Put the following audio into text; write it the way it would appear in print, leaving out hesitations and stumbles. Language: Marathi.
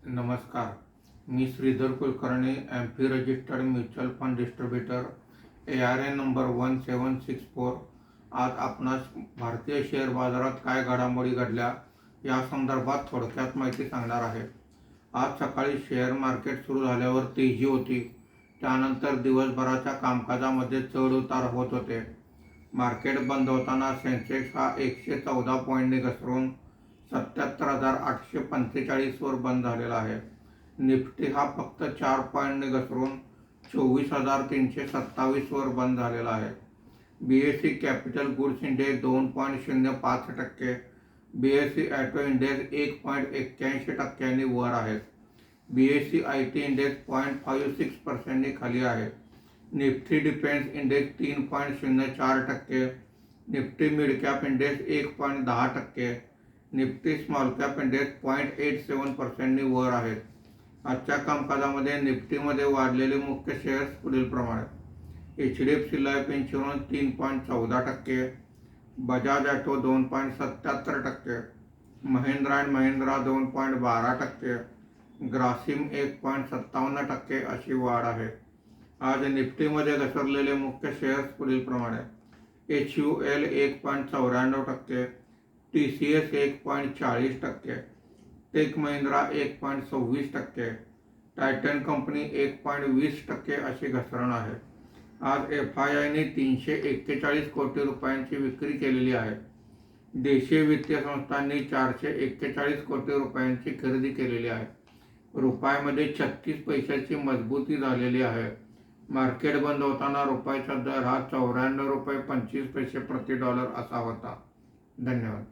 नमस्कार. मी Shridhar Kulkarni, AMFI registered mutual fund distributor, ARN number 1764. आज आपणास भारतीय शेअर बाजारात काय घडामोडी घडल्या या संदर्भात थोडक्यात माहिती सांगणार आहे. आज सकाळी शेअर मार्केट सुरू झाल्यावर तेजी होती. त्यानंतर दिवसभराच्या कामकाजामध्ये चढ उतार होत होते. मार्केट बंद होताना सेन्सेक्स हा 114 पॉईंटने घसरून 77,845 वर बंद झालेला आहे. निफ्टी हा फक्त 4 पॉईंटने घसरून 24,327 वर बंद झालेला आहे. BSE capital goods index 2.05%, BSE auto index 1.81% वर आहेत. BSE IT इंडेक्स 0.56% खाली आहे. Nifty defence index 3.04%, Nifty mid cap index 1.10%, Nifty small cap index 0.87% वर आहेत. आजच्या कामकाजामध्ये निफ्टीमध्ये वाढलेले मुख्य शेअर्स पुढील प्रमाणे: HDFC life insurance 3.14%, Bajaj auto 2.77%, Mahindra and Mahindra 2.12%, Grasim 1.57% अशी वाढ आहे. आज निफ्टीमध्ये घसरलेले मुख्य शेअर्स पुढील प्रमाणे: HUL 1.94%, TCS 1.40%, tech Mahindra 1.26%, Titan company 1.20% अशी घसरण आहे. आज FIIने 341 कोटी रुपयांची विक्री केलेली आहे. देशीय वित्तीय संस्थांनी 441 कोटी रुपयांची खरेदी केलेली आहे. रुपयामध्ये 36 पैशाची मजबूती झालेली आहे. मार्केट बंद होताना रुपयाचा दर हा ₹94.25 प्रति डॉलर असा होता. धन्यवाद.